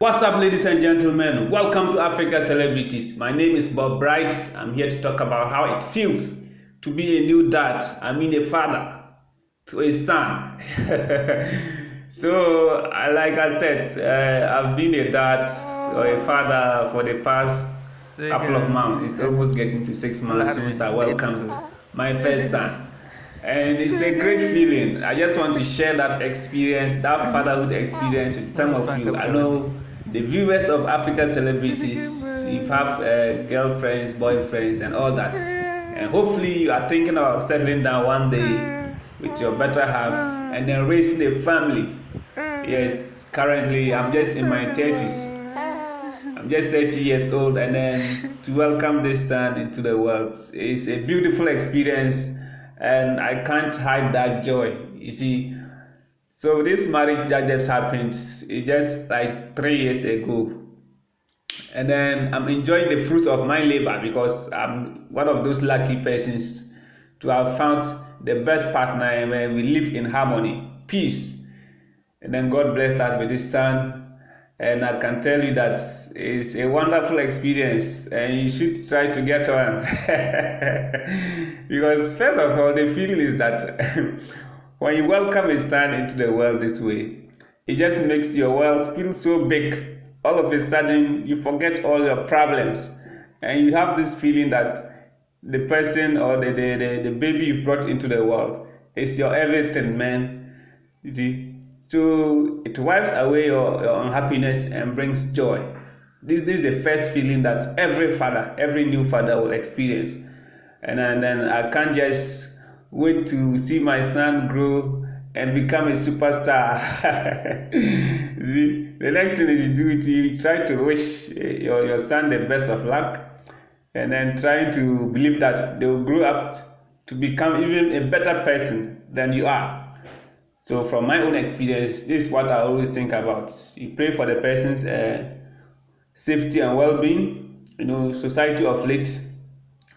What's up, ladies and gentlemen? Welcome to Africa Celebrities. My name is Bob Bright. I'm here to talk about how it feels to be a new dad, a father to a son. So, like I said, I've been a dad or a father for the past couple of months. It's almost getting to 6 months since I welcomed my first son. And it's a great feeling. I just want to share that experience, that fatherhood experience with some of you. I know the viewers of Africa Celebrities, you have girlfriends, boyfriends, and all that. And hopefully, you are thinking about settling down one day with your better half and then raising a family. Yes, currently, I'm just in my 30s. I'm just 30 years old, and then to welcome this son into the world is a beautiful experience, and I can't hide that joy. You see, so this marriage that just happened, it just like 3 years ago, and then I'm enjoying the fruits of my labor because I'm one of those lucky persons to have found the best partner, and we live in harmony, peace, and then God blessed us with His Son. And I can tell you that it's a wonderful experience, and you should try to get one. Because first of all, the feeling is that when you welcome a son into the world this way, it just makes your world feel so big. All of a sudden, you forget all your problems, and you have this feeling that the person or the baby you brought into the world is your everything, man. You see? So it wipes away your unhappiness and brings joy. This is the first feeling that every father, every new father will experience. And then I can't just wait to see my son grow and become a superstar. See, the next thing is you do it, you try to wish your son the best of luck, and then try to believe that they will grow up to become even a better person than you are. So from my own experience, this is what I always think about. You pray for the person's safety and well-being. You know, society of late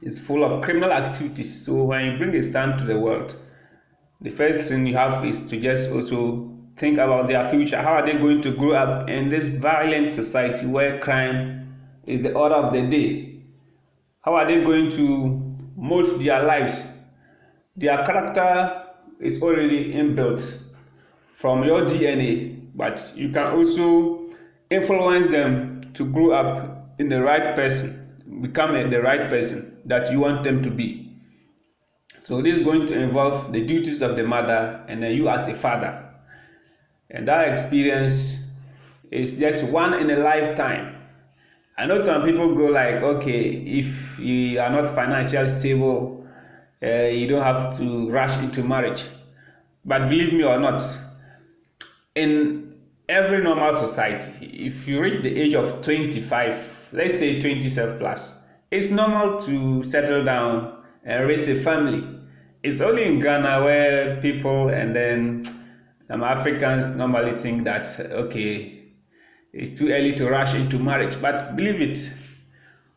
is full of criminal activities. So when you bring a son to the world, the first thing you have is to just also think about their future. How are they going to grow up in this violent society where crime is the order of the day? How are they going to mold their lives? Their character is already inbuilt from your DNA, but you can also influence them to grow up in the right person, become the right person that you want them to be. So this is going to involve the duties of the mother and then you as a father. And that experience is just one in a lifetime. I know some people go like, okay, if you are not financially stable, you don't have to rush into marriage. But believe me or not, in every normal society, if you reach the age of 25, let's say 27 plus, it's normal to settle down and raise a family. It's only in Ghana where people and then Africans normally think that, okay, it's too early to rush into marriage. But believe it,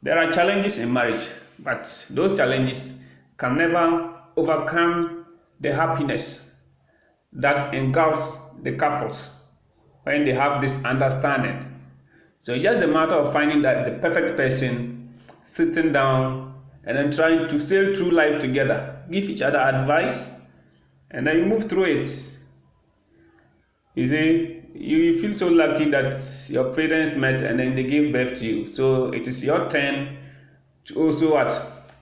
there are challenges in marriage, but those challenges can never overcome the happiness that engulfs the couples when they have this understanding. So it's just a matter of finding that the perfect person, sitting down and then trying to sail through life together, give each other advice, and then you move through it. You see, you feel so lucky that your parents met and then they gave birth to you. So it is your turn to also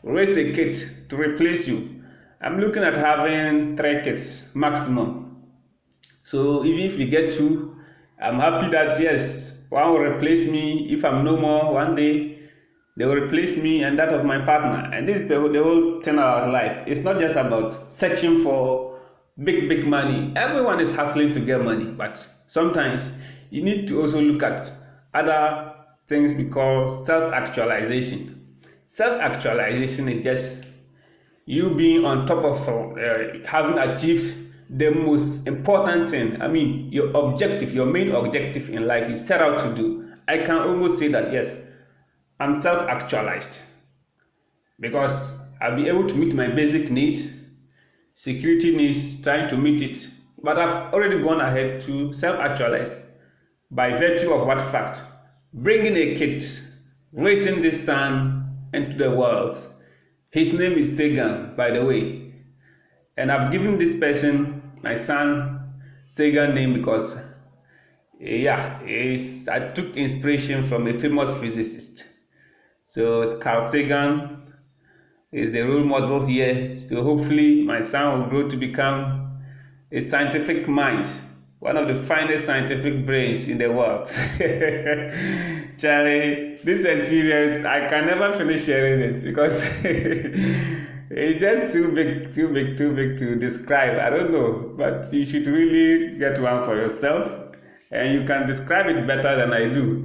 raise a kid to replace you. I'm looking at having 3 kids maximum. So even if we get 2, I'm happy that yes, one will replace me. If I'm no more, one day they will replace me and that of my partner. And this is the whole thing about life. It's not just about searching for big money. Everyone is hustling to get money, but sometimes you need to also look at other things we call self-actualization. Self-actualization is just you being on top of having achieved the most important thing. Your objective, your main objective in life you set out to do. I can almost say that yes, I'm self-actualized because I'll be able to meet my basic needs, security needs, trying to meet it. But I've already gone ahead to self-actualize. By virtue of what fact? Bringing a kid, raising this son into the world. His name is Sagan, by the way. And I've given this person, my son, Sagan name because, I took inspiration from a famous physicist. So Carl Sagan is the role model here. So hopefully my son will grow to become a scientific mind, one of the finest scientific brains in the world. Charlie, this experience, I can never finish sharing it because it's just too big to describe. I don't know, but you should really get one for yourself, and you can describe it better than I do.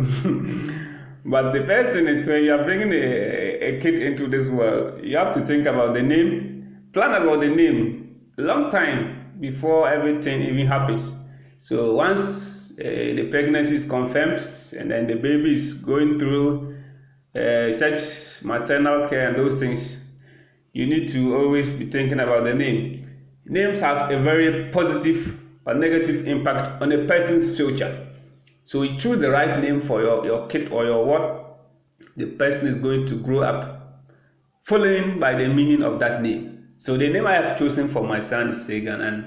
But the first thing is when you are bringing a kid into this world, you have to think about the name, plan about the name a long time before everything even happens. So once the pregnancy is confirmed and then the baby is going through such maternal care and those things, you need to always be thinking about the name. Names have a very positive or negative impact on a person's future. So you choose the right name for your kid or your what the person is going to grow up, following by the meaning of that name. So the name I have chosen for my son is Sagan, and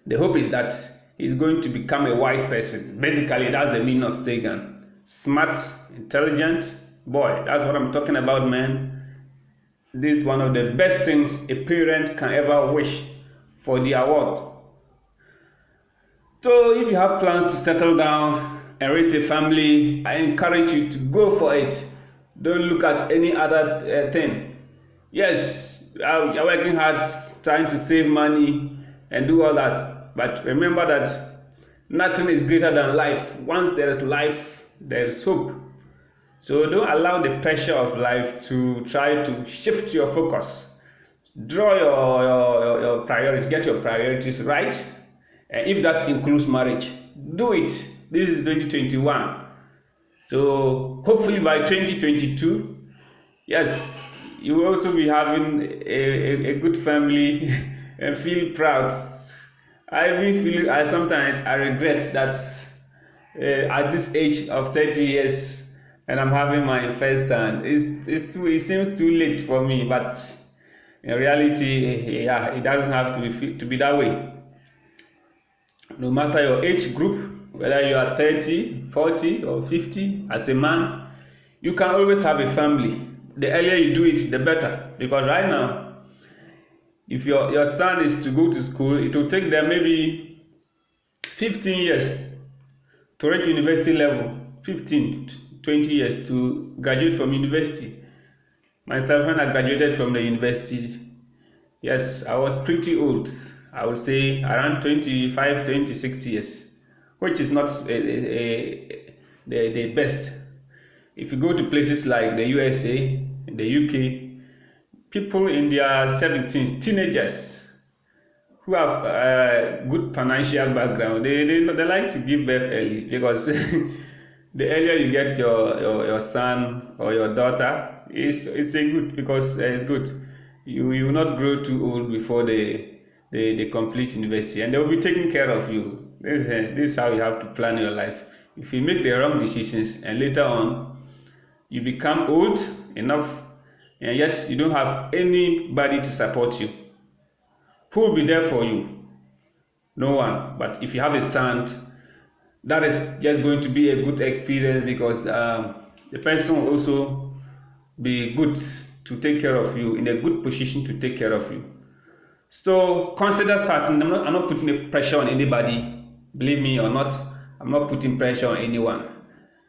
the hope is that he's going to become a wise person. Basically, that's the meaning of Sagan. Smart, intelligent boy. That's what I'm talking about, man. This is one of the best things a parent can ever wish for their what. So if you have plans to settle down and raise a family, I encourage you to go for it. Don't look at any other thing. Yes, you're working hard trying to save money and do all that, but remember that nothing is greater than life. Once there is life, there is hope. So don't allow the pressure of life to try to shift your focus. Draw your priorities, get your priorities right, and if that includes marriage, do it. This is 2021. So hopefully by 2022, yes, you will also be having a good family and feel proud. I sometimes I regret that at this age of 30 years and I'm having my first son. It seems too late for me, but in reality, it doesn't have to be that way. No matter your age group, whether you are 30, 40 or 50, as a man, you can always have a family. The earlier you do it, the better. Because right now, if your son is to go to school, it will take them maybe 15 years to reach university level, 15, 20 years to graduate from university. Myself, when I graduated from the university, yes, I was pretty old. I would say around 25, 26 years, which is not the best. If you go to places like the USA, the UK, people in their 17s, teenagers who have good financial background, they like to give birth early because the earlier you get your son or your daughter, it's a good because it's good. You will not grow too old before they complete university, and they will be taking care of you. This is how you have to plan your life. If you make the wrong decisions and later on you become old enough and yet you don't have anybody to support you, who will be there for you? No one. But if you have a son, that is just going to be a good experience because the person will also be good to take care of you, in a good position to take care of you. So consider starting. I'm not putting a pressure on anybody, believe me or not. I'm not putting pressure on anyone.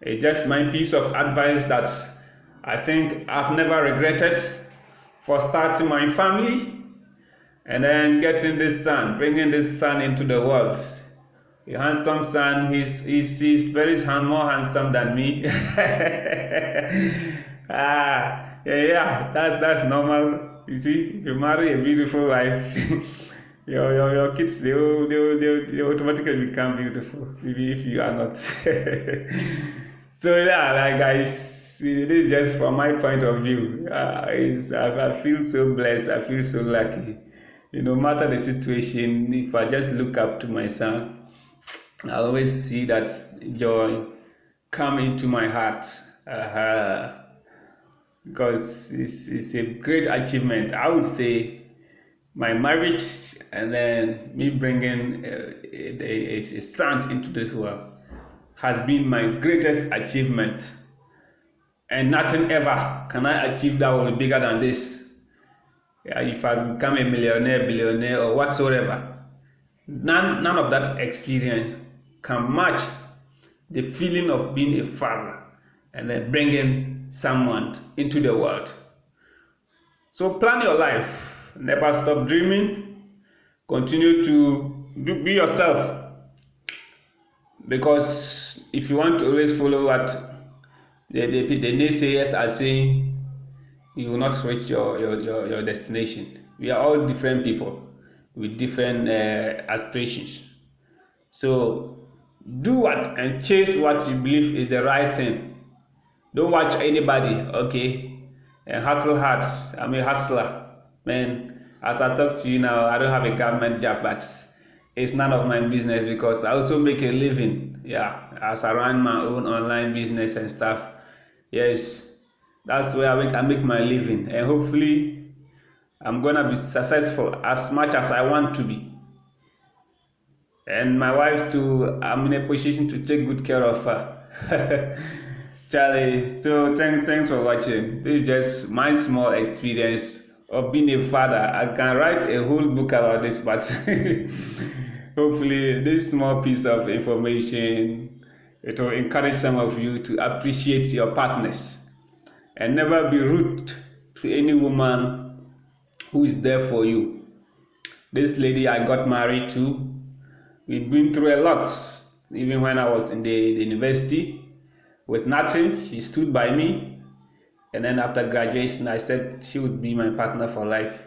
It's just my piece of advice that I think I've never regretted for starting my family and then getting this son, bringing this son into the world. A handsome son. He's very more handsome than me. That's normal. You see, if you marry a beautiful wife, your kids they automatically become beautiful, maybe if you are not. So yeah, like guys, this is just from my point of view. I feel so blessed. I feel so lucky. No matter the situation, if I just look up to my son, I always see that joy come into my heart. Uh, because it's a great achievement. I would say my marriage and then me bringing a son into this world has been my greatest achievement, and nothing ever can I achieve that will be bigger than this. Yeah, if I become a millionaire, billionaire, or whatsoever, none of that experience can match the feeling of being a father and then bringing someone into the world. So plan your life. Never stop dreaming. Continue to be yourself. Because if you want to always follow what the naysayers are saying, you will not reach your destination. We are all different people with different aspirations. So do what and chase what you believe is the right thing. Don't watch anybody, okay? And hustle hard. I'm a hustler. Man, as I talk to you now, I don't have a government job, but it's none of my business because I also make a living. Yeah, as I run my own online business and stuff. Yes, that's where I make my living. And hopefully, I'm gonna be successful as much as I want to be. And my wife too, I'm in a position to take good care of her. Charlie, so thanks for watching. This is just my small experience of being a father. I can write a whole book about this, but hopefully this small piece of information, it will encourage some of you to appreciate your partners and never be rude to any woman who is there for you. This lady I got married to, we've been through a lot. Even when I was in the university with nothing, she stood by me. And then after graduation, I said she would be my partner for life.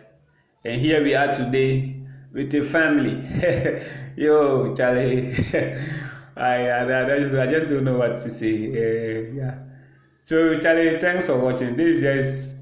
And here we are today with a family. Yo, Charlie, I just don't know what to say. Yeah. So, Charlie, thanks for watching. This is just